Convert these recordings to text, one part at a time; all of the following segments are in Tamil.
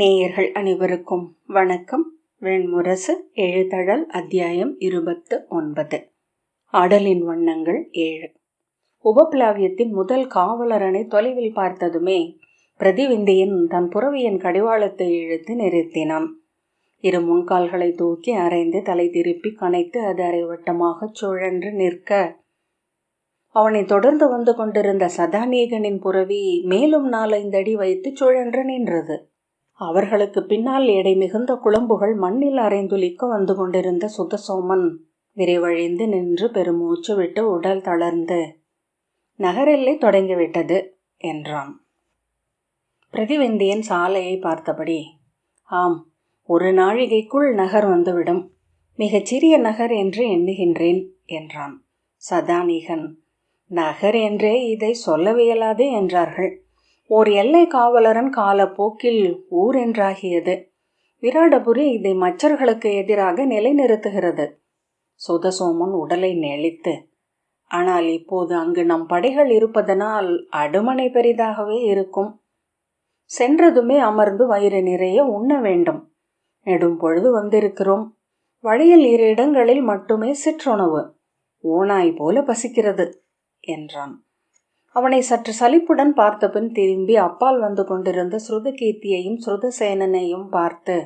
நேயர்கள் அனைவருக்கும் வணக்கம். வெண்முரசு எழுதழல் அத்தியாயம் 29. ஆடலின் வண்ணங்கள் 7. உபப்ளாவியத்தின் முதல் காவலரனை தொலைவில் பார்த்ததுமே பிரதிவிந்தியன் தன் புறவியின் கடிவாளத்தை இழுத்து நிறுத்தினான். இரு முன்கால்களை தூக்கி அரைந்து தலை திருப்பி கனைத்து அது அரைவட்டமாக சுழன்று நிற்க அவனை தொடர்ந்து வந்து கொண்டிருந்த சதாநீகனின் புறவி மேலும் 4-5 அடி வைத்து சுழன்று நின்றது. அவர்களுக்கு பின்னால் எடை மிகுந்த குழம்புகள் மண்ணில் அரைந்துளிக்க வந்து கொண்டிருந்த சுதசோமன் விரைவழிந்து நின்று பெருமூச்சு விட்டு உடல் தளர்ந்து நகரெல்லை தொடங்கிவிட்டது என்றான். பிரதிவிந்தியன் சாலையை பார்த்தபடி, ஆம், 1 நாழிகைக்குள் நகர் வந்துவிடும். மிகச் சிறிய நகர் என்று எண்ணுகின்றேன் என்றான். சதாநீகன், நகர் என்றே இதை சொல்லவியலாதே என்றார்கள். ஓர் எல்லை காவலரன் காலப்போக்கில் ஊர் என்றாகியது. விராடபுரி இதை மச்சர்களுக்கு எதிராக நிலைநிறுத்துகிறது. சுதசோமன் உடலை நெளித்து, ஆனால் இப்போது அங்கு நம் படைகள் இருப்பதனால் அடுமனை பெரிதாகவே இருக்கும். சென்றதுமே அமர்ந்து வயிறு நிறைய உண்ண வேண்டும். நெடும் பொழுது வந்திருக்கிறோம். வழியில் 2 இடங்களில் மட்டுமே சிற்றுணவு. ஓநாய் போல பசிக்கிறது என்றான். அவனை சற்று சலிப்புடன் பார்த்தபின் திரும்பி அப்பால் வந்து கொண்டிருந்த ஸ்ருதகீர்த்தியையும் ஸ்ருதசேனனையும் பார்த்து,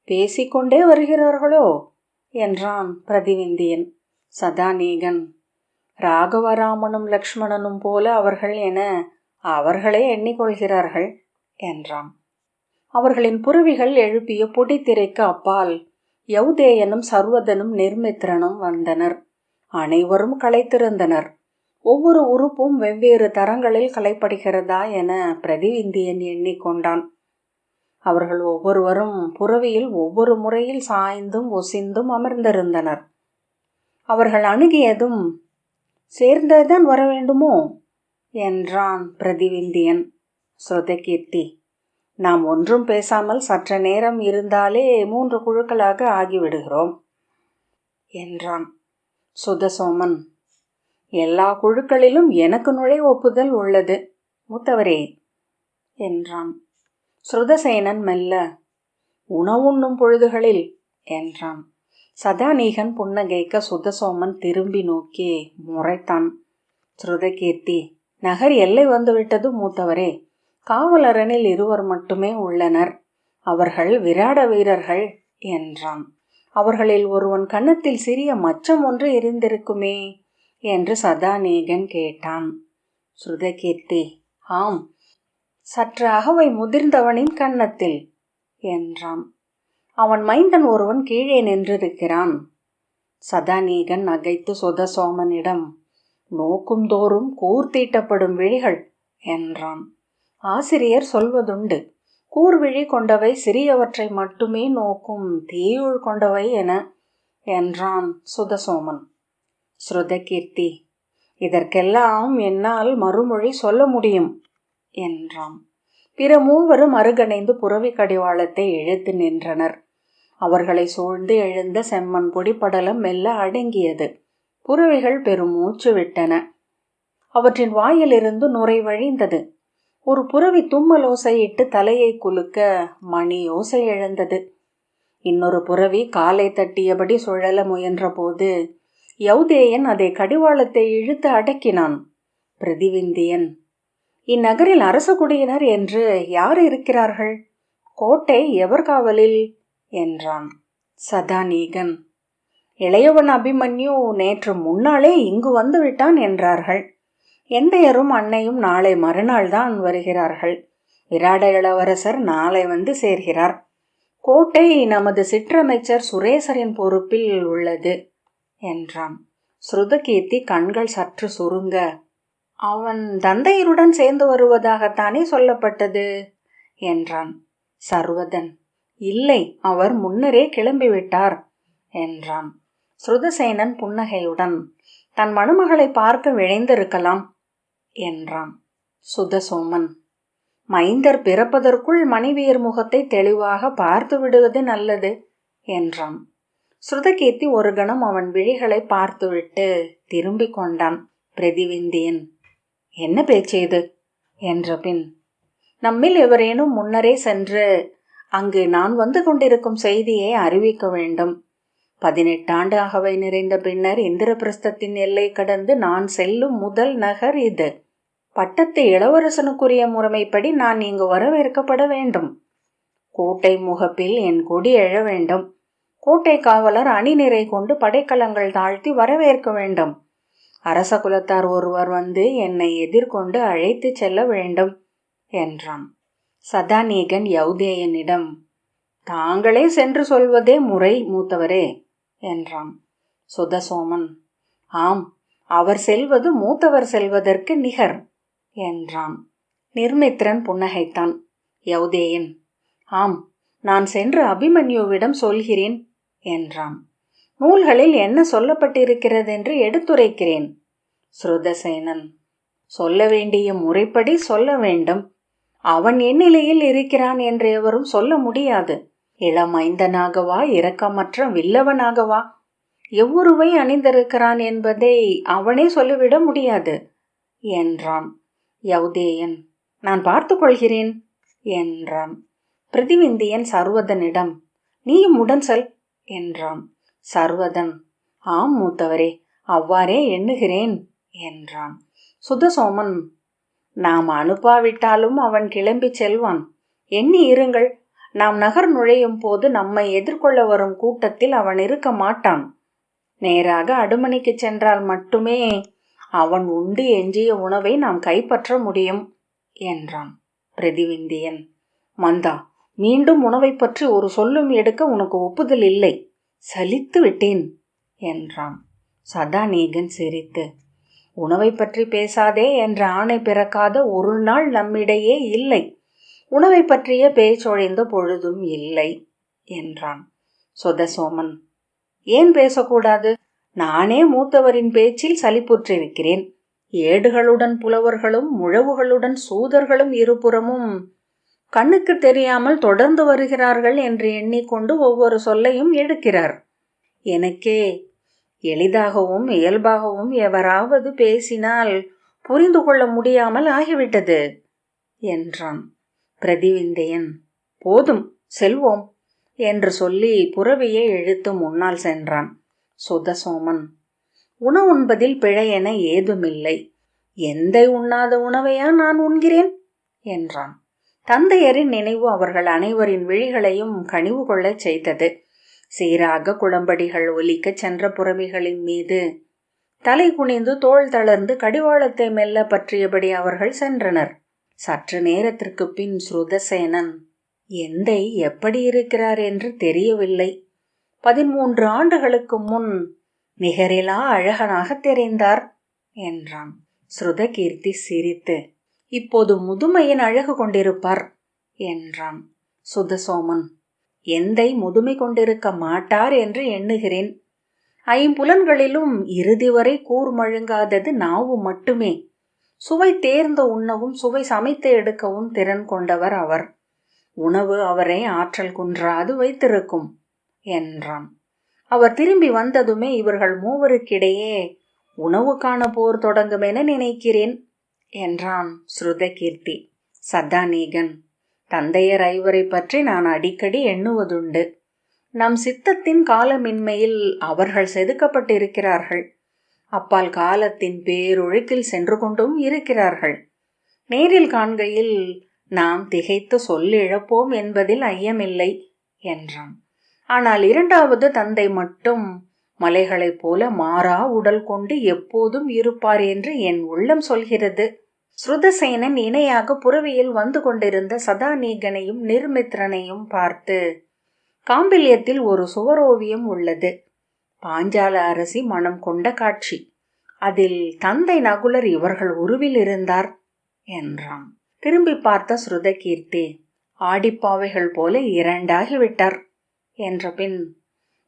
பேசிக்கொண்டே வருகிறார்களோ என்றான் பிரதிவிந்தியன். சதாநீகன், ராகவராமனும் லக்ஷ்மணனும் போல அவர்கள் என அவர்களே எண்ணிக்கொள்கிறார்கள் என்றான். அவர்களின் புறவிகள் எழுப்பிய பொடித்திரைக்கு அப்பால் யௌதேயனும் சர்வதனும் நிர்மித்திரனும் வந்தனர். அனைவரும் களைத்திருந்தனர். ஒவ்வொரு உறுப்பும் வெவ்வேறு தரங்களில் கலைப்படுகிறதா என பிரதிவிந்தியன் எண்ணிக்கொண்டான். அவர்கள் ஒவ்வொருவரும் புறவியில் ஒவ்வொரு முறையில் சாய்ந்தும் ஒசிந்தும் அமர்ந்திருந்தனர். அவர்கள் அணுகியதும், சேர்ந்ததான் வர வேண்டுமோ என்றான் பிரதிவிந்தியன். ஸ்ருதகீர்த்தி, நாம் ஒன்றும் பேசாமல் சற்ற நேரம் இருந்தாலே 3 குழுக்களாக ஆகிவிடுகிறோம் என்றான். சுதசோமன், எல்லா குழுக்களிலும் எனக்கு ஒப்புதல் உள்ளது மூத்தவரே என்றான். ஸ்ருதசேனன் மெல்ல, உணவுண்ணும் பொழுதுகளில் என்றான். சதாநீகன் புன்னகைக்க சுதசோமன் திரும்பி நோக்கி முறைத்தான். ஸ்ருதகீர்த்தி, நகர் எல்லை வந்துவிட்டது மூத்தவரே. காவலரனில் 2 மட்டுமே உள்ளனர். அவர்கள் விராட வீரர்கள் என்றான். அவர்களில் ஒருவன் கன்னத்தில் சிறிய மச்சம் ஒன்று எரிந்திருக்குமே என்று சதாநீகன் கேட்டான். ஸ்ருதகீர்த்தி, ஆம், சற்று அகவை முதிர்ந்தவனின் கன்னத்தில் என்றான். அவன் மைந்தன் ஒருவன் கீழே நின்றிருக்கிறான். சதாநீகன் நகைத்து சுதசோமனிடம், நோக்கும் தோறும் கூர்த்தீட்டப்படும் விழிகள் என்றான். ஆசிரியர் சொல்வதுண்டு, கூர்விழி கொண்டவை சிறியவற்றை மட்டுமே நோக்கும் தீயுள் கொண்டவை என என்றான் சுதசோமன். ஸ்ருதகீர்த்தி, இதற்கெல்லாம் என்னால் மறுமொழி சொல்ல முடியும் என்றான். பிற 3 மறுகணைந்து புறவி கடிவாளத்தை இழுத்து நின்றனர். அவர்களை சூழ்ந்து எழுந்த செம்மண் பொடிப்படலம் மெல்ல அடங்கியது. புறவிகள் பெருமூச்சு விட்டன. அவற்றின் வாயிலிருந்து நுரை வழிந்தது. ஒரு புறவி தும்மலோசையிட்டு தலையை குலுக்க மணி யோசை எழுந்தது. இன்னொரு புறவி காலை தட்டியபடி சுழல முயன்ற போது யௌதேயன் அதை கடிவாளத்தை இழுத்து அடக்கினான். பிரதிவிந்தியன், இந்நகரில் அரச குடியினர் என்று யார் இருக்கிறார்கள்? கோட்டை எவர் காவலில் என்றான். சதாநீகன், இளையவன் அபிமன்யு நேற்று முன்னாலே இங்கு வந்து விட்டான் என்றார்கள். எந்தையரும் அன்னையும் நாளை மறுநாள் தான் வருகிறார்கள். விராட இளவரசர் நாளை வந்து சேர்கிறார். கோட்டை நமது சிற்றமைச்சர் சுரேசரின் பொறுப்பில் உள்ளது என்றான். ஸ்ருதகீர்த்தி கண்கள் சற்று சுருங்க, அவன் தந்தையருடன் சேர்ந்து வருவதாகத்தானே சொல்லப்பட்டது என்றான். சர்வதன், இல்லை, அவர் முன்னரே கிளம்பிவிட்டார் என்றான். ஸ்ருதசேனன் புன்னகையுடன், தன் மணமகளை பார்க்க விழைந்திருக்கலாம் என்றான். சுதசோமன், மைந்தர் பிறப்பதற்குள் மனைவியர் முகத்தை தெளிவாக பார்த்து விடுவது நல்லது என்றான். ஸ்ருதகீர்த்தி ஒரு கணம் அவன் விழிகளை பார்த்துவிட்டு திரும்பி கொண்டான். பிரதிவிந்தியன், என்ன பேச்சு இது என்ற பின், நம்மில் எவரேனும் முன்னரே சென்று அங்கு நான் வந்து கொண்டிருக்கும் செய்தியை அறிவிக்க வேண்டும். 18 ஆண்டு அகவை நிறைந்த பின்னர் இந்திரபிரஸ்தத்தின் எல்லை கடந்து நான் செல்லும் முதல் நகர் இது. பட்டத்து இளவரசனுக்குரிய முறைமைப்படி நான் இங்கு வரவேற்கப்பட வேண்டும். கோட்டை முகப்பில் என் கொடி எழ வேண்டும். கோட்டை காவலர் அணிநிறை கொண்டு படைக்கலங்கள் தாழ்த்தி வரவேற்க வேண்டும். அரச குலத்தார் ஒருவர் வந்து என்னை எதிர்கொண்டு அழைத்து செல்ல வேண்டும் என்றான். சதாநீகன் யௌதேயனிடம், தாங்களே சென்று சொல்வதே முறை மூத்தவரே என்றான். சுதசோமன், ஆம், அவர் செல்வது மூத்தவர் செல்வதற்கு நிகர் என்றான். நிர்மித்ரன் புன்னகைத்தான். யௌதேயன், ஆம், நான் சென்று அபிமன்யுவிடம் சொல்கிறேன் என்றான். நூல்களில் என்ன சொல்லப்பட்டிருக்கிறது என்று எடுத்துரைக்கிறேன். ஸ்ருதசேனன், சொல்ல வேண்டிய முறைப்படி சொல்ல வேண்டும். அவன் எந்நிலையில் இருக்கிறான் என்று எவரும் சொல்ல முடியாது. இளமைந்தனாகவா இரக்கமற்ற வில்லவனாகவா எவ்வொருவை அணிந்திருக்கிறான் என்பதை அவனே சொல்லிவிட முடியாது என்றான். யௌதேயன், நான் பார்த்து கொள்கிறேன் என்றான். பிரதிவிந்தியன் சர்வதனிடம், நீயும் உடன் செல் என்றான். சர்வதன், ஆம் மூத்தவரே, அவ்வாறே எண்ணுகிறேன் என்றான். சுதசோமன், நாம் அனுப்பாவிட்டாலும் அவன் கிளம்பி செல்வான். எண்ணி இருங்கள். நாம் நகர் நுழையும் போது நம்மை எதிர்கொள்ள வரும் கூட்டத்தில் அவன் இருக்க மாட்டான். நேராக அடுமணிக்கு சென்றால் மட்டுமே அவன் உண்டு எஞ்சிய உணவை நாம் கைப்பற்ற முடியும் என்றான். பிரதிவிந்தியன், மந்தா, மீண்டும் உணவை பற்றி ஒரு சொல்லும் எடுக்க உனக்கு ஒப்புதல் இல்லை. சலித்து விட்டேன் என்றான். சதாநீகன் சிரித்து, உணவை பற்றி பேசாதே என்ற ஆணை பிறக்காத ஒரு நாள் நம்மிடையே இல்லை. உணவை பற்றிய பேச்சொழிந்த பொழுதும் இல்லை என்றான். சுதசோமன், ஏன் பேசக்கூடாது? நானே மூத்தவரின் பேச்சில் சலிப்புற்றிருக்கிறேன். ஏடுகளுடன் புலவர்களும் முழவுகளுடன் சூதர்களும் இருபுறமும் கண்ணுக்கு தெரியாமல் தொடர்ந்து வருகிறார்கள் என்று எண்ணிக்கொண்டு ஒவ்வொரு சொல்லையும் எடுக்கிறார். எனக்கே எளிதாகவும் இயல்பாகவும் எவராவது பேசினால் புரிந்து கொள்ள முடியாமல் ஆகிவிட்டது என்றான். பிரதிவிந்தையன், போதும், செல்வோம் என்று சொல்லி புறவியை இழுத்து முன்னால் சென்றான். சுதசோமன், உணவுண்பதில் பிழையென ஏதுமில்லை. எந்தை உண்ணாத உணவையா நான் உண்கிறேன் என்றான். தந்தையரின் நினைவு அவர்கள் அனைவரின் விழிகளையும் கனிவு கொள்ளச் செய்தது. சீராக குளம்படிகள் ஒலிக்க சென்ற புறவிகளின் மீது தலை குனிந்து தோள் தளர்ந்து கடிவாளத்தை மெல்ல பற்றியபடி அவர்கள் சென்றனர். சற்று நேரத்திற்கு பின் ஸ்ருதசேனன், எந்தை எப்படி இருக்கிறார் என்று தெரியவில்லை. 13 ஆண்டுகளுக்கு முன் நிகரிலா அழகனாக தெரிந்தார் என்றான். ஸ்ருதகீர்த்தி சிரித்து, இப்போது முதுமையின் அழகு கொண்டிருப்பார் என்றான். சுதசோமன், எந்தை முதுமை கொண்டிருக்க மாட்டார் என்று எண்ணுகிறேன். 5 புலன்களிலும் இறுதி வரை கூர்மழுங்காதது நாவு மட்டுமே. சுவை தேர்ந்து உண்ணவும் சுவை சமைத்து எடுக்கவும் திறன் கொண்டவர் அவர். உணவு அவரை ஆற்றல் குன்றாது வைத்திருக்கும் என்றான். அவர் திரும்பி வந்ததுமே இவர்கள் மூவருக்கிடையே உணவுக்கான போர் தொடங்கும் என நினைக்கிறேன் என்றான் ஸ்ருதகீர்த்தி. சதாநீகன், தந்தையர் ஐவரை பற்றி நான் அடிக்கடி எண்ணுவதுண்டு. நம் சித்தத்தின் காலமின்மையில் அவர்கள் செதுக்கப்பட்டிருக்கிறார்கள். அப்பால் காலத்தின் பேரொழுக்கில் சென்று கொண்டும் இருக்கிறார்கள். நேரில் காண்கையில் நாம் திகைத்து சொல்லிழப்போம் என்பதில் ஐயமில்லை என்றான். ஆனால் 2வது தந்தை மட்டும் மலைகளைப் போல மாறா உடல் கொண்டு எப்போதும் இருப்பார் என்று என் உள்ளம் சொல்கிறது. ஸ்ருதசேனன் இணையாக புறவியில் வந்து கொண்டிருந்த சதாநீகனையும் நிர்மித்ரனையும் பார்த்து, காம்பில்யத்தில் ஒரு சுவரோவியம் உள்ளது. பாஞ்சால அரசி மனம் கொண்ட காட்சி. அதில் தந்தை நகுலர் இவர்கள் உருவில் இருந்தார் என்றான். திரும்பி பார்த்த ஸ்ருதகீர்த்தி, ஆடிப்பாவைகள் போல 2ஆகிவிட்டார் என்ற பின்,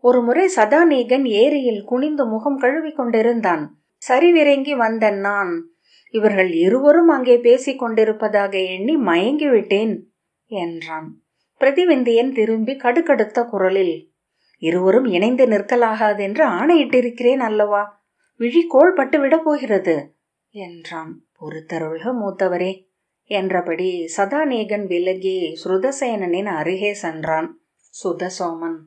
ஒரு முறை சதாநீகன் ஏரியில் குனிந்து முகம் கழுவி கொண்டிருந்தான். சரிவிறங்கி வந்த நான் இவர்கள் இருவரும் அங்கே பேசிக் கொண்டிருப்பதாக எண்ணி மயங்கிவிட்டேன் என்றான். பிரதிவிந்தியன் திரும்பி கடுகடுத்த குரலில், இருவரும் இணைந்து நிற்கலாகாதென்று ஆணையிட்டிருக்கிறேன் அல்லவா, விழிக்கோள் பட்டுவிடப் போகிறது என்றான். பொறுத்தருள்க மூத்தவரே என்றபடி சதாநீகன் விலகி ஸ்ருதசேனனின் அருகே சென்றான். சுதசோமன்,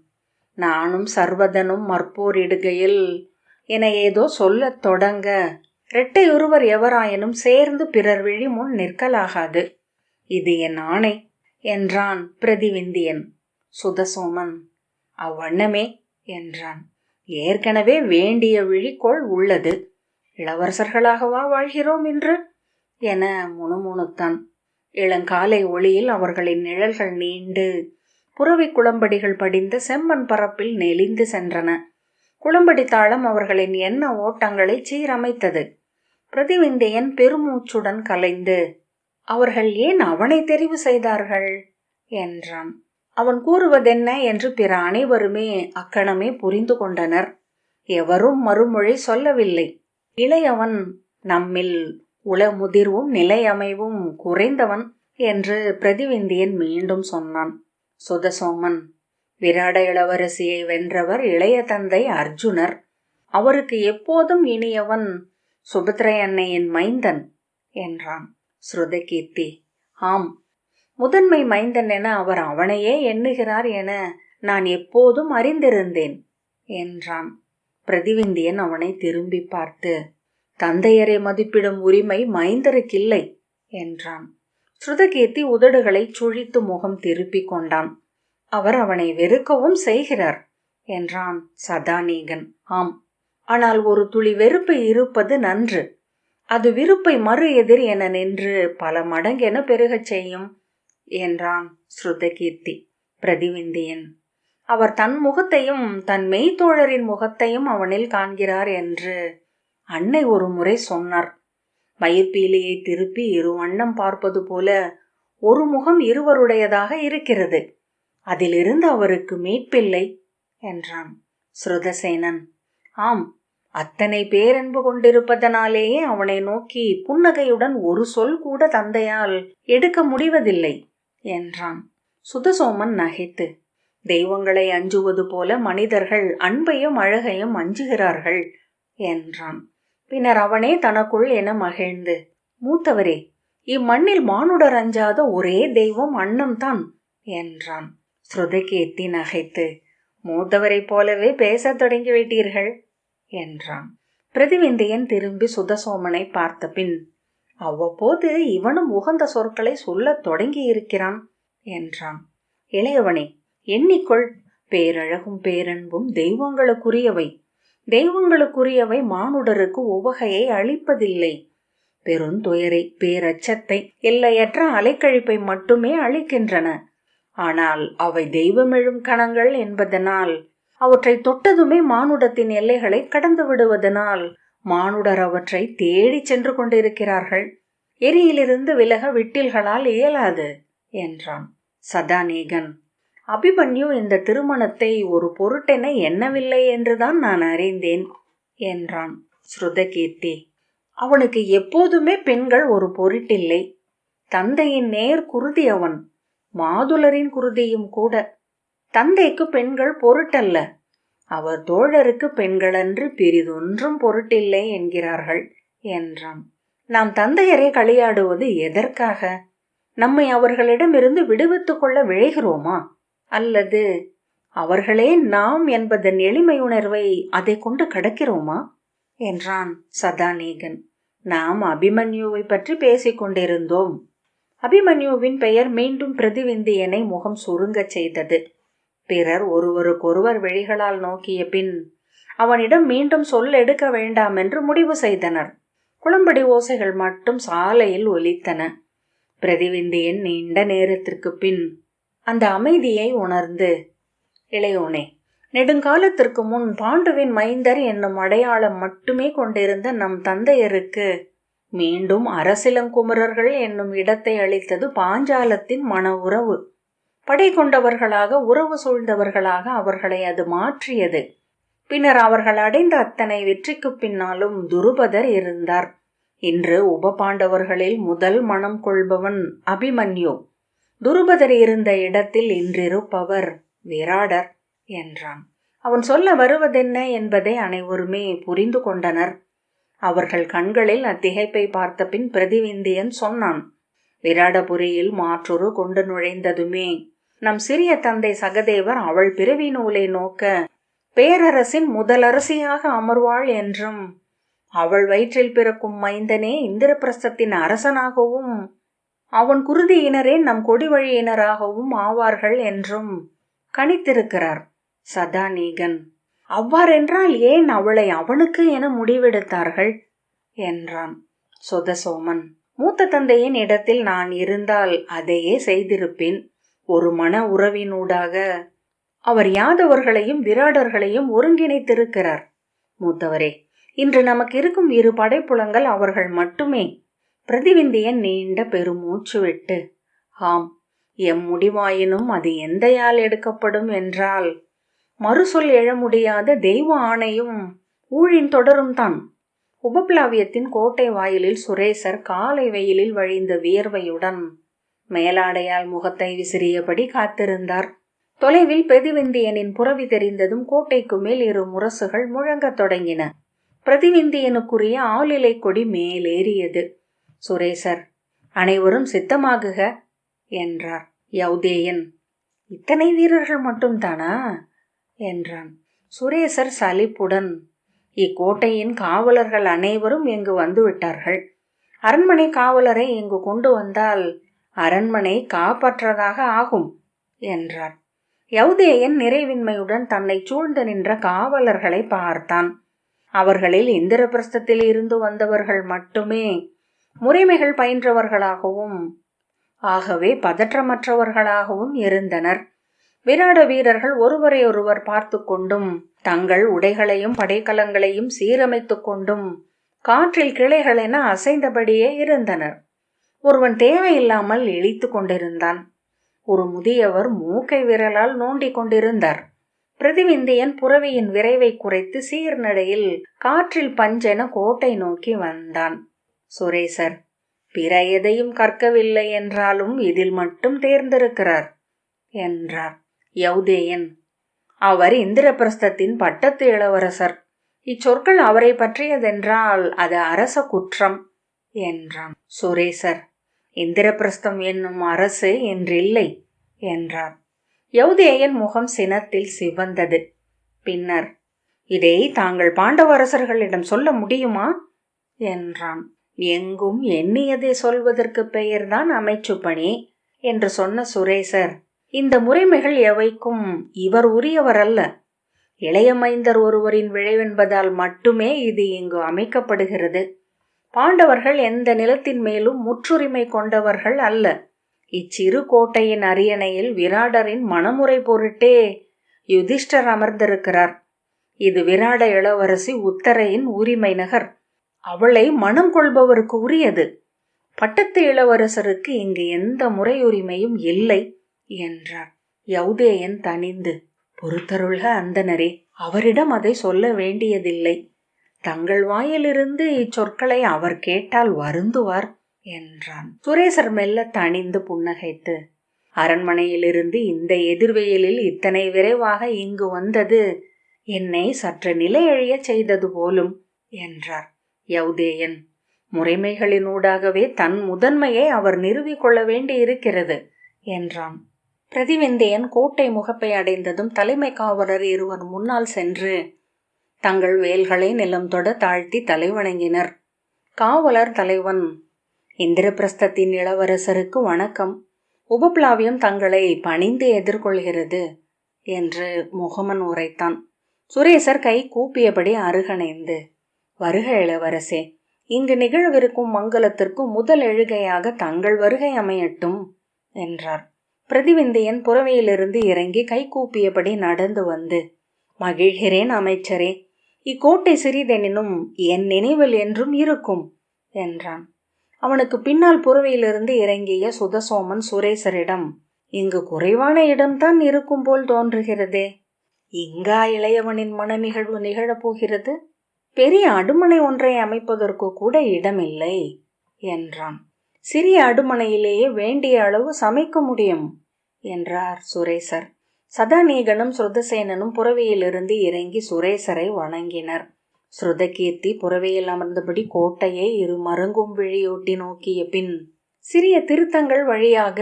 நானும் சர்வதனும் மற்போரிடுகையில் என ஏதோ சொல்லத் தொடங்க, இரட்டையொருவர் எவராயினும் சேர்ந்து பிறர் விழி முன் நிற்கலாகாது, இது என் ஆணை என்றான் பிரதிவிந்தியன். சுதசோமன், அவ்வண்ணமே என்றான். ஏற்கனவே வேண்டிய விழிக்கோள் உள்ளது, இளவரசர்களாகவா வாழ்கிறோம் என்று என முணுமுணுத்தான். இளங்காலை ஒளியில் அவர்களின் நிழல்கள் நீண்டு புறவி குளம்படிகள் படிந்த செம்மண் பரப்பில் நெளிந்து சென்றன. குளம்படி தாளம் அவர்களின் எண்ண ஓட்டங்களை சீரமைத்தது. பிரதிவிந்தியன் பெருமூச்சுடன் கலைந்து, அவர்கள் ஏன் அவனை தெரிவு செய்தார்கள் என்றான். அவன் கூறுவதென்ன என்று பிற அனைவருமே அக்கணமே புரிந்து கொண்டனர். எவரும் மறுமொழி சொல்லவில்லை. இளையவன் நம்மில் உளமுதிர்வும் நிலையமைவும் குறைந்தவன் என்று பிரதிவிந்தியன் மீண்டும் சொன்னான். சுதசோமன், விராட இளவரசியை வென்றவர் இளைய தந்தை அர்ஜுனர். அவருக்கு எப்போதும் இனியவன் சுபத்ரை அன்னையின் மைந்தன் என்றான். ஸ்ருதகீர்த்தி, ஆம், முதன்மை மைந்தன் என அவர் அவனையே எண்ணுகிறார் என நான் எப்போதும் அறிந்திருந்தேன் என்றான். பிரதிவிந்தியன் அவனை திரும்பி பார்த்து, தந்தையரை மதிப்பிடும் உரிமை மைந்தருக்கில்லை என்றான். ஸ்ருதகீர்த்தி உதடுகளை சுழித்து முகம் திருப்பி கொண்டான். அவர் அவனை வெறுக்கவும் செய்கிறார் என்றான் சதாநீகன். ஆம், ஆனால் ஒரு துளி வெறுப்பு இருப்பது நன்று. அது விருப்பை மறு எதிர் என நின்று பல மடங்கென பெருகச் செய்யும் என்றான் ஸ்ருதகீர்த்தி. பிரதிவிந்தியன், அவர் தன் முகத்தையும் தன் மெய்த்தோழரின் முகத்தையும் அவனில் காண்கிறார் என்று அன்னை ஒரு முறை சொன்னார். மயிர்பீலியை திருப்பி இரு வண்ணம் பார்ப்பது போல ஒரு முகம் இருவருடையதாக இருக்கிறது. அதிலிருந்து அவருக்கு மீட்பில்லை என்றான். ஸ்ருதசேனன், ஆம், அத்தனை பேரன்பு கொண்டிருப்பதனாலேயே அவனை நோக்கி புன்னகையுடன் ஒரு சொல் கூட தந்தையால் எடுக்க முடிவதில்லை என்றான். சுதசோமன் நகைத்து, தெய்வங்களை அஞ்சுவது போல மனிதர்கள் அன்பையும் அழகையும் அஞ்சுகிறார்கள் என்றான். பின்னர் அவனே தனக்குள் என மகிழ்ந்து, மூத்தவரே, இம்மண்ணில் மானுடர் அஞ்சாத ஒரே தெய்வம் அன்னம்தான் என்றான். ஸ்ருதகீர்த்தி நகைத்து, மூத்தவரை போலவே பேசத் தொடங்கிவிட்டீர்கள் என்றான். பிரதிவிந்தியன் திரும்பி சுதசோமனை பார்த்த பின், அவ்வப்போது இவனும் உகந்த சொற்களை சொல்லத் தொடங்கி இருக்கிறான் என்றான். இளையவனே, எண்ணிக்கொள், பேரழகும் பேரன்பும் தெய்வங்களுக்குரியவை. தெய்வங்களுக்குரியவை மானுடருக்கு உவகையை அளிப்பதில்லை. பெருந்துயரை, பேரச்சத்தை, எல்லையற்ற அலைக்கழிப்பை மட்டுமே அளிக்கின்றன. ஆனால் அவை தெய்வமெழும் கணங்கள் என்பதனால், அவற்றை தொட்டதுமே மானுடத்தின் எல்லைகளை கடந்து விடுவதனால் மானுடர் அவற்றை தேடி சென்று கொண்டிருக்கிறார்கள். எரியிலிருந்து விலக விட்டில்களால் இயலாது என்றான். சதாநீகன், அபிமன்யு இந்த திருமணத்தை ஒரு பொருட்டென எண்ணவில்லை என்றுதான் நான் அறிந்தேன் என்றான். ஸ்ருதகீர்த்தி, அவனுக்கு எப்போதுமே பெண்கள் ஒரு பொருட்டில்லை. தந்தையின் நேர் குருதி அவன், மாதுளரின் குருதியும் கூட. தந்தைக்கு பெண்கள் பொருட்டல்ல, அவர் தோழருக்கு பெண்களன்று பிரிதொன்றும் பொருட்டில்லை என்கிறார்கள் என்றான். நாம் தந்தையரை களியாடுவது எதற்காக? நம்மை அவர்களிடமிருந்து விடுவித்துக் கொள்ள விழைகிறோமா? அல்லது அவர்களே நாம் என்பதன் எளிமை உணர்வை அதை கொண்டு கடக்கிறோமா என்றான் சதாநீகன். நாம் அபிமன்யுவை பற்றி பேசிக் கொண்டிருந்தோம். அபிமன்யுவின் பெயர் மீண்டும் பிரதிவிந்தியனை முகம் சுருங்கச் செய்தது. பிறர் ஒருவருக்கொருவர் விழிகளால் நோக்கிய பின் அவனிடம் மீண்டும் சொல் எடுக்க வேண்டாம் என்று முடிவு செய்தனர். குளம்படி ஓசைகள் மட்டும் சாலையில் ஒலித்தன. பிரதிவிந்தியன் நீண்ட நேரத்திற்கு பின் அந்த அமைதியை உணர்ந்து, இளையோனே, நெடுங்காலத்திற்கு முன் பாண்டுவின் மைந்தர் என்னும் அடையாளம் மட்டுமே கொண்டிருந்த நம் தந்தையருக்கு மீண்டும் அரசிலங்குமரர்கள் என்னும் இடத்தை அளித்தது பாஞ்சாலத்தின் மன உறவு. படை கொண்டவர்களாக, உறவு சூழ்ந்தவர்களாக அவர்களை அது மாற்றியது. பின்னர் அவர்கள் அடைந்த அத்தனை வெற்றிக்கு பின்னாலும் துருபதர் இருந்தார். இன்று உபபாண்டவர்களில் முதல் மனம் கொள்பவன் அபிமன்யு. துருபதர் இருந்த இடத்தில் இன்றிருப்பவர் விராடர் என்றான். அவன் சொல்ல வருவதென்ன என்பதை அனைவருமே புரிந்து கொண்டனர். அவர்கள் கண்களில் அத்திகைப்பை பார்த்த பின் பிரதிவிந்தியன் சொன்னான். விராடபுரியில் மாற்றொரு கொண்டு நுழைந்ததுமே நம் சிறிய தந்தை சகதேவர் அவள் பிறவி நூலை நோக்க பேரரசின் முதலரசியாக அமர்வாள் என்றும், அவள் வயிற்றில் பிறக்கும் மைந்தனே இந்திரபிரஸ்தத்தின் அரசனாகவும் அவன் குருதியினரே நம் கொடி வழியினராகவும் ஆவார்கள் என்றும் கணித்திருக்கிறார் சதாநீகன். அவ்வாறென்றால் ஏன் அவளை அவனுக்கு என முடிவெடுத்தார்கள் என்றான் சுதசோமன். மூத்த தந்தையின் இடத்தில் நான் இருந்தால் அதையே செய்திருப்பேன். ஒரு மன உறவினூடாக அவர் யாதவர்களையும் விராடர்களையும் ஒருங்கிணைத்திருக்கிறார். மூத்தவரே, இன்று நமக்கு இருக்கும் 2 படைப்புலங்கள் அவர்கள் மட்டுமே. பிரதிவிந்தியன் நீண்ட பெருமூச்சு விட்டு, ஆம், எம் முடிவாயினும் அது எந்தையால் எடுக்கப்படும் என்றால் மறுசொல் எழ முடியாத தெய்வ ஆணையும் ஊழின் தொடரும் தான். உபப்ளாவியத்தின் கோட்டை வாயிலில் சுரேசர் காலை வெயிலில் வழிந்த வியர்வையுடன் மேலாடையால் முகத்தை விசிறியபடி காத்திருந்தார். தொலைவில் பிரதிவிந்தியனின் புறவி தெரிந்ததும் கோட்டைக்கு மேல் 2 முரசுகள் முழங்கத் தொடங்கின. பிரதிவிந்தியனுக்குரிய ஆளிலை கொடி மேலேறியது. சுரேசர், அனைவரும் சித்தமாகுக என்றார். யௌதேயன், இத்தனை வீரர்கள் மட்டும்தானா என்றான். சுரேசர் சலிப்புடன், இக்கோட்டையின் காவலர்கள் அனைவரும் இங்கு வந்துவிட்டார்கள். அரண்மனை காவலரை இங்கு கொண்டு வந்தால் அரண்மனை காப்பற்றதாக ஆகும் என்றார். யௌதேயன் நிறைவின்மையுடன் தன்னை சூழ்ந்து நின்ற காவலர்களை பார்த்தான். அவர்களில் இந்திரபிரஸ்தத்தில் இருந்து வந்தவர்கள் மட்டுமே முறைமைகள் பயின்றவர்களாகவும் ஆகவே பதற்றமற்றவர்களாகவும் இருந்தனர். விராட வீரர்கள் ஒருவரை ஒருவர் பார்த்து கொண்டும் தங்கள் உடைகளையும் படைக்கலங்களையும் சீரமைத்து கொண்டும் காற்றில் கிளைகள் என அசைந்தபடியே இருந்தனர். ஒருவன் தேவையில்லாமல் இழித்து கொண்டிருந்தான். ஒரு முதியவர் மூக்கை விரலால் நோண்டி கொண்டிருந்தார். பிரதிவிந்தியன் புறவியின் விரைவை குறைத்து சீர்நடையில் காற்றில் பஞ்சென கோட்டை நோக்கி வந்தான். சுரேசர், பிற எதையும் கற்கவில்லை என்றாலும் இதில் மட்டும் தேர்ந்திருக்கிறார் என்றார். யௌதேயன், அவர் இந்திரபிரஸ்தத்தின் பட்டத்து இளவரசர். இச்சொற்கள் அவரை பற்றியதென்றால் அது அரச குற்றம் என்றான். சுரேசர், இந்திரபிரஸ்தம் என்னும் அரசு என்றில்லை என்றார். யௌதேயன் முகம் சினத்தில் சிவந்தது. பின்னர், இதை தாங்கள் பாண்டவரசர்களிடம் சொல்ல முடியுமா என்றான். எங்கும் எண்ணியதை சொல்வதற்கு பெயர்தான் அமைச்சு பணி என்று சொன்ன சுரேசர், இந்த முறைமைகள் எவைக்கும் இவர் உரியவர் அல்ல. இளைய மைந்தர் ஒருவரின் விளைவென்பதால் மட்டுமே இது இங்கு அமைக்கப்படுகிறது. பாண்டவர்கள் எந்த நிலத்தின் மேலும் முற்றுரிமை கொண்டவர்கள் அல்ல. இச்சிறு கோட்டையின் அரியணையில் விராடரின் மனமுறை பொருட்டே யுதிஷ்டர் அமர்ந்திருக்கிறார். இது விராட இளவரசி உத்தரையின் உரிமை நகர். அவளை மனம் கொள்பவருக்கு உரியது. பட்டத்து இளவரசருக்கு இங்கு எந்த முறையுரிமையும் இல்லை என்றார். யௌதேயன் தனிந்து, பொறுத்தருள்க அந்தனரே, அவரிடம் அதை சொல்ல வேண்டியதில்லை. தங்கள் வாயிலிருந்து இச்சொற்களை அவர் கேட்டால் வருந்துவார் என்றான். சுரேசர் மெல்ல தணிந்து புன்னகைத்து, அரண்மனையிலிருந்து இந்த எதிர்வெயிலில் இத்தனை விரைவாக இங்கு வந்தது என்னை சற்று நிலையழிய செய்தது போலும் என்றார். யௌதேயன், முறைமைகளினூடாகவே தன் முதன்மையை அவர் நிறுவிக்கொள்ள வேண்டியிருக்கிறது என்றான். பிரதிவிந்தியன் கோட்டை முகப்பை அடைந்ததும் தலைமை காவலர் 2 முன்னால் சென்று தங்கள் வேல்களை நிலம் தொட தாழ்த்தி தலைவணங்கினர். காவலர் தலைவன், இந்திரபிரஸ்தத்தின் இளவரசருக்கு வணக்கம். உபப்ளாவியம் தங்களை பணிந்து எதிர்கொள்கிறது என்று முகமன் உரைத்தான். சுரேசர் கை கூப்பியபடி அருகணைந்து, வருக இளவரசே, இங்கு நிகழவிருக்கும் மங்களத்திற்கு முதல் எழுகையாக தங்கள் வருகை அமையட்டும் என்றார். பிரதிவிந்தியன் புறவையிலிருந்து இறங்கி கை கூப்பியபடி நடந்து வந்து, மகிழ்கிறேன் அமைச்சரே, இக்கோட்டை சிறிதெனினும் என் நினைவில் என்றும் இருக்கும் என்றான். அவனுக்கு பின்னால் புறவையிலிருந்து இறங்கிய சுதசோமன் சுரேசரிடம், இங்கு குறைவான இடம்தான் இருக்கும் போல் தோன்றுகிறதே, இங்கா இளையவனின் மன நிகழ்வு நிகழப்போகிறது? பெரிய அடுமனை ஒன்றை அமைப்பதற்கு கூட இடமில்லை என்றான். சிறிய அடுமனையிலேயே வேண்டிய அளவு சமைக்க முடியும் என்றார் சுரேசர். சதாநீகனும் ஸ்ருதசேனனும் புறவையிலிருந்து இறங்கி சுரேசரை வணங்கினர். ஸ்ருதகீர்த்தி புறவையில் அமர்ந்தபடி கோட்டையை 2 மருங்கும் விழியோட்டி நோக்கிய பின் சிறிய திருத்தங்கள் வழியாக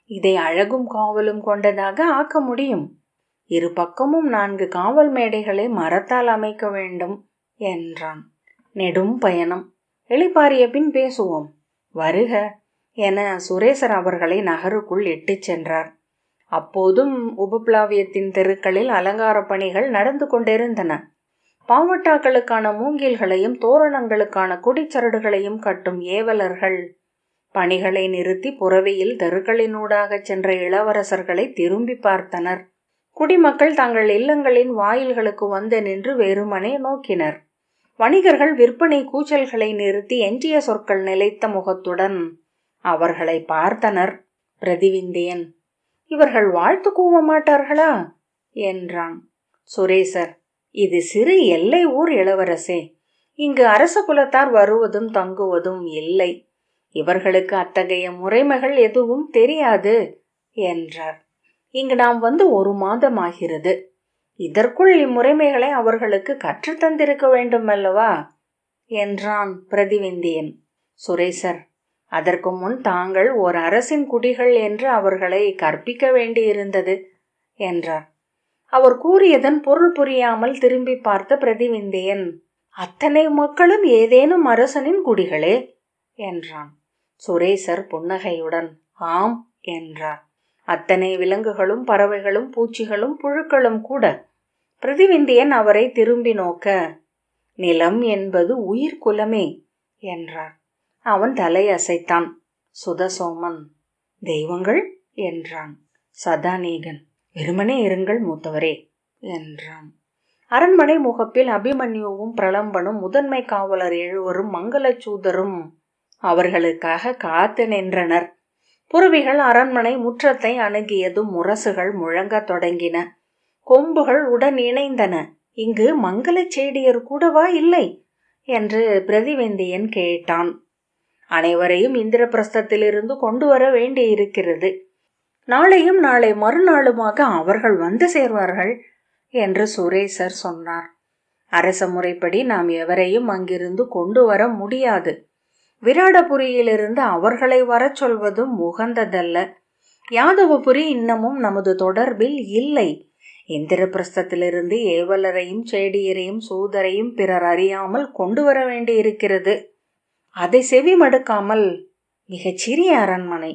இதை அழகும் காவலும் கொண்டதாக ஆக்க முடியும். இரு பக்கமும் 4 காவல் மேடைகளை மரத்தால் அமைக்க வேண்டும் என்றான். நெடும் பயணம், எளிப்பாரிய பின் பேசுவோம், வருக என சுரேசர் அவர்களை நகருக்குள் இட்டுச் சென்றார். அப்போதும் உபப்ளாவியத்தின் தெருக்களில் அலங்கார பணிகள் நடந்து கொண்டிருந்தன. பாவட்டாக்களுக்கான மூங்கில்களையும் தோரணங்களுக்கான குடிச்சரடுகளையும் கட்டும் ஏவலர்கள் பணிகளை நிறுத்தி புறவியில் தெருக்களினூடாக சென்ற இளவரசர்களை திரும்பி பார்த்தனர். குடிமக்கள் தங்கள் இல்லங்களின் வாயில்களுக்கு வந்து நின்று வெறுமனே நோக்கினர். வணிகர்கள் விற்பனை கூச்சல்களை நிறுத்தி எஞ்சிய சொற்கள் நிலைத்த முகத்துடன் அவர்களை பார்த்தனர். பிரதிவிந்தியன், இவர்கள் வாழ்த்து கூவ மாட்டார்களா என்றான். சுரேசர், இது சிறு எல்லை ஊர் இளவரசே, இங்கு அரச குலத்தார் வருவதும் தங்குவதும் இல்லை. இவர்களுக்கு அத்தகைய முறைமைகள் எதுவும் தெரியாது என்றார். இங்கு நாம் வந்து 1 மாதமாகிறது. இதற்குள் இம்முறைமைகளை அவர்களுக்கு கற்றுத்தந்திருக்க வேண்டும் அல்லவா என்றான் பிரதிவிந்தியன். சுரேசர், அதற்கு முன் தாங்கள் ஓர் அரசின் குடிகள் என்று அவர்களை கற்பிக்க வேண்டியிருந்தது என்றார். அவர் கூறியதன் பொருள் புரியாமல் திரும்பி பார்த்த பிரதிவிந்தியன், அத்தனை மக்களும் ஏதேனும் அரசனின் குடிகளே என்றான். சுரேசர் புன்னகையுடன் ஆம் என்றார். அத்தனை விலங்குகளும் பறவைகளும் பூச்சிகளும் புழுக்களும் கூட. பிரதிவிந்தியன் அவரை திரும்பி நோக்க, நிலம் என்பது உயிர் குலமே என்றார். அவன் தலை அசைத்தான். சுதசோமன், தெய்வங்கள் என்றான். சதாநீகன், வெறுமனே இருங்கள் மூத்தவரே என்றான். அரண்மனை முகப்பில் அபிமன்யுவும் பிரலம்பனும் முதன்மை காவலர் 7 மங்களச்சூதரும் அவர்களுக்காக காத்து நின்றனர். புறவிகள் அரண்மனை முற்றத்தை அணுகியதும் முரசுகள் முழங்கத் தொடங்கின. கொம்புகள் உடன் இணைந்தன. இங்கு மங்களச் செய்தியர் கூடவா இல்லை என்று பிரதிவேந்தியன் கேட்டான். அனைவரையும் இந்திரபிரஸ்தத்திலிருந்து கொண்டு வர வேண்டியிருக்கிறது. நாளையும் நாளை மறுநாளுமாக அவர்கள் வந்து சேர்வார்கள் என்று சுரேசர் சொன்னார். அரச முறைப்படி நாம் எவரையும் அங்கிருந்து கொண்டு வர முடியாது. விராடபுரியிலிருந்து அவர்களை வரச் சொல்வதும் உகந்ததல்ல. யாதவபுரி இன்னமும் நமது தொடர்பில் இல்லை. இந்திரபிரஸ்தத்திலிருந்து ஏவலரையும் சேடியரையும் சூதரையும் பிறர் அறியாமல் கொண்டு வர வேண்டியிருக்கிறது. அதை செவி மடுக்காமல் மிகச் சிறிய அரண்மனை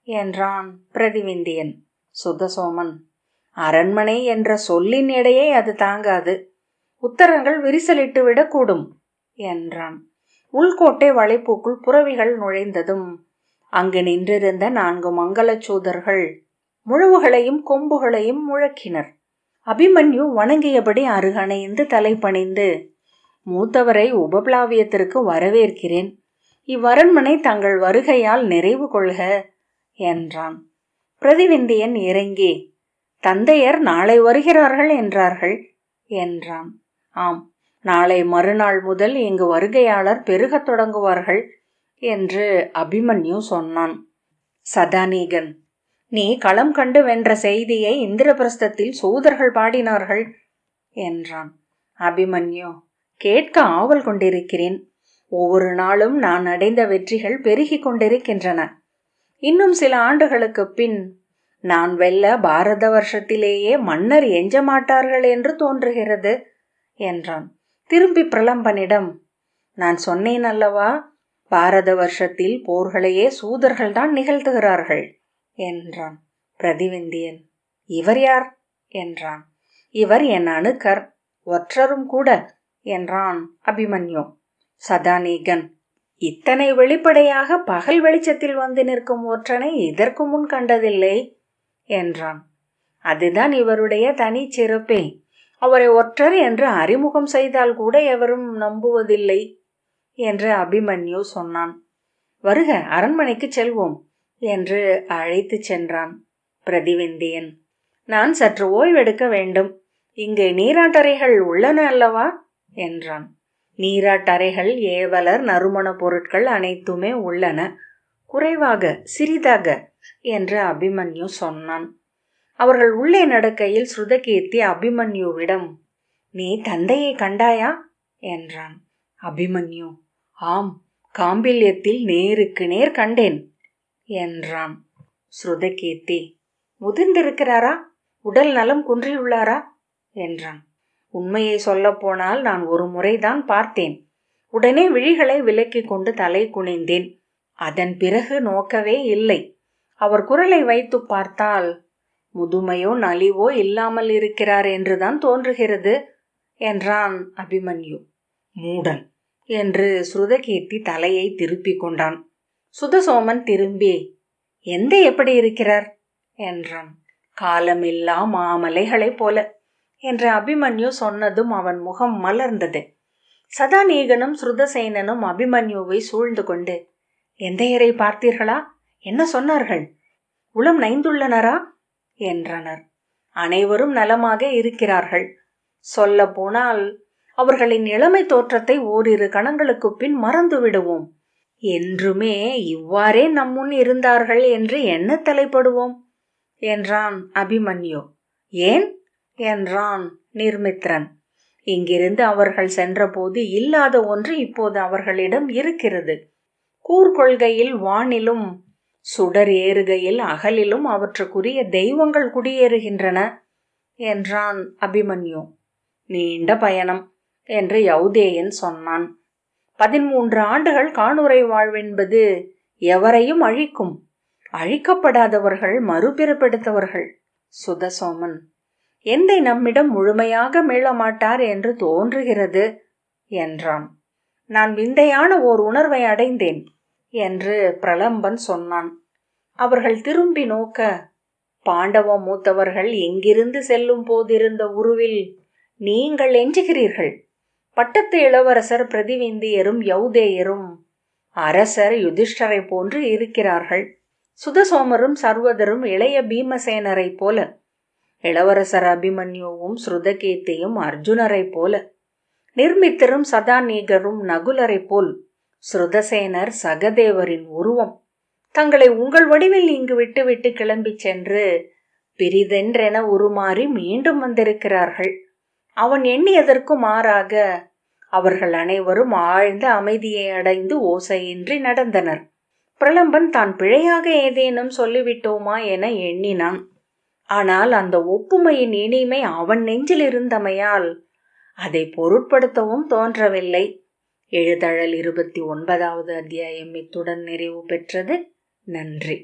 என்றான் பிரதிவிந்தியன். சுதசோமன், அரண்மனை என்ற சொல்லின் எடையை அது தாங்காது. உத்தரங்கள் விரிசலிட்டு விடக்கூடும் என்றான். உள்கோட்டை வளைப்புக்குள் புறவிகள் நுழைந்ததும் அங்கு நின்றிருந்த 4 மங்களச்சூதர்கள் முழவுகளையும் கொம்புகளையும் முழக்கினர். அபிமன்யு வணங்கியபடி அருகணைந்து தலை பணிந்து, மூத்தவரை உபப்ளாவியத்திற்கு வரவேற்கிறேன். இவ்வரண்மனை தங்கள் வருகையால் நிறைவு கொள்க என்றான். பிரதிவிந்தியன் இறங்கி, தந்தையர் நாளை வருகிறார்கள் என்றார்கள் என்றான். ஆம், நாளை மறுநாள் முதல் இங்கு வருகையாளர் பெருகத் தொடங்குவார்கள் என்று அபிமன்யு சொன்னான். சதாநீகன், நீ களம் கண்டு வென்ற செய்தியை இந்திரபிரஸ்தத்தில் சூதர்கள் பாடினார்கள் என்றான். அபிமன்யு, கேட்க ஆவல் கொண்டிருக்கிறேன். ஒவ்வொரு நாளும் நான் அடைந்த வெற்றிகள் பெருகி கொண்டிருக்கின்றன. இன்னும் சில ஆண்டுகளுக்கு பின் நான் வெல்ல பாரத வருஷத்திலேயே மன்னர் எஞ்ச மாட்டார்கள் என்று தோன்றுகிறது என்றான். திரும்பி பிரலம்பனிடம், நான் சொன்னேன் அல்லவா, பாரத வருஷத்தில் போர்களையே சூதர்கள்தான் நிகழ்த்துகிறார்கள் என்றான். பிரதிவிந்தியன், இவர் யார் என்றான். இவர் என் அணுக்கர், ஒற்றரும் கூட என்றான் அபிமன்யு. சதாநீகன், இத்தனை வெளிப்படையாக பகல் வெளிச்சத்தில் வந்து நிற்கும் ஒற்றனை இதற்கு முன் கண்டதில்லை என்றான். அதுதான் இவருடைய தனி சிறப்பே. அவரை ஒற்றர் என்று அறிமுகம் செய்தால் கூட எவரும் நம்புவதில்லை என்று அபிமன்யு சொன்னான். வருக, அரண்மனைக்கு செல்வோம் என்று அழைத்து சென்றான். பிரதிவிந்தியன், நான் சற்று ஓய்வெடுக்க வேண்டும். இங்கு நீராட்டறைகள் உள்ளன அல்லவா என்றான். நீராட்டறைகள், ஏவலர், நறுமண பொருட்கள் அனைத்துமே உள்ளன. குறைவாக, சிறிதாக என்று அபிமன்யு சொன்னான். அவர்கள் உள்ளே நடக்கையில் ஸ்ருதகீர்த்தி அபிமன்யுவிடம், நீ தந்தையை கண்டாயா என்றான். அபிமன்யு, ஆம், காம்பில்யத்தில் நேருக்கு நேர் கண்டேன் என்றான். ஸ்ருதகீர்த்தி, முதிர்ந்திருக்கிறாரா? உடல் நலம் குன்றியுள்ளாரா என்றான். உண்மையை சொல்லப்போனால் நான் ஒரு முறைதான் பார்த்தேன். உடனே விழிகளை விலக்கிக் கொண்டு தலை குனிந்தேன். அதன் பிறகு நோக்கவே இல்லை. அவர் குரலை வைத்து பார்த்தால் முதுமையோ நலிவோ இல்லாமல் இருக்கிறார் என்றுதான் தோன்றுகிறது என்றான் அபிமன்யு. மூடன் என்று ஸ்ருதகீர்த்தி தலையை திருப்பிக் கொண்டான். சுதசோமன் திரும்பி, எந்த எப்படி இருக்கிறார் என்றான். காலமில்லா மாமலைகளைப் போல என்று அபிமன்யு சொன்னதும் அவன் முகம் மலர்ந்தது. சதாநீகனும் ஸ்ருதசேனனும் அபிமன்யுவை சூழ்ந்து கொண்டு, எந்தையரை பார்த்தீர்களா? என்ன சொன்னார்கள்? உளம் நைந்துள்ளனரா என்றனர். அனைவரும் நலமாக இருக்கிறார்கள். சொல்ல போனால் அவர்களின் இளமை தோற்றத்தை ஓரிரு கணங்களுக்கு பின் மறந்து விடுவோம். என்றுமே இவ்வாறே நம்முன் இருந்தார்கள் என்று என்ன தலைப்படுவோம் என்றான் அபிமன்யு. ஏன் என்றான் நிர்மித்ரன். இங்கிருந்து அவர்கள் சென்றபோது இல்லாத ஒன்று இப்போது அவர்களிடம் இருக்கிறது. கூர்கொள்கையில் வானிலும் சுடர் ஏறுகையில் அகலிலும் அவற்றுக்குரிய தெய்வங்கள் குடியேறுகின்றன என்றான் அபிமன்யு. நீண்ட பயணம் என்று யௌதேயன் சொன்னான். 13 ஆண்டுகள் காணுரை வாழ்வென்பது எவரையும் அழிக்கும். அழிக்கப்படாதவர்கள் மறுபிறப்பெடுத்தவர்கள். சுதசோமன், எந்தை நம்மிடம் முழுமையாக மீளமாட்டார் என்று தோன்றுகிறது என்றான். நான் விந்தையான ஓர் உணர்வை அடைந்தேன் என்று பிரலம்பன் சொன்னான். அவர்கள் திரும்பி நோக்க, பாண்டவ மூத்தவர்கள் எங்கிருந்து செல்லும் போதிருந்த உருவில் நீங்கள் எஞ்சுகிறீர்கள். பட்டத்து இளவரசர் பிரதிவிந்தியரும் யௌதேயரும் அரசர் யுதிஷ்டரை போன்று இருக்கிறார்கள். சுதசோமரும் சர்வதரும் இளைய பீமசேனரை போல, இளவரசர் அபிமன்யுவும் ஸ்ருதகீர்த்தியும் அர்ஜுனரை போல, நிர்மித்தரும் சதாநீகரும் நகுலரை போல், ஸ்ருதசேனர் சகதேவரின் உருவம். தங்களை உங்கள் வடிவில் இங்கு விட்டுவிட்டு கிளம்பி சென்று பிரிதென்றென உருமாறி மீண்டும் வந்திருக்கிறார்கள். அவன் எண்ணியதற்கு மாறாக அவர்கள் அனைவரும் ஆழ்ந்த அமைதியை அடைந்து ஓசையின்றி நடந்தனர். பிரலம்பன் தான் பிழையாக ஏதேனும் சொல்லிவிட்டோமா என எண்ணினான். ஆனால் அந்த ஒப்புமையின் இனிமை அவன் நெஞ்சில் இருந்தமையால் அதை பொருட்படுத்தவும் தோன்றவில்லை. எழுதழல் 29வது அத்தியாயம் இத்துடன் நிறைவு பெற்றது. நன்றி.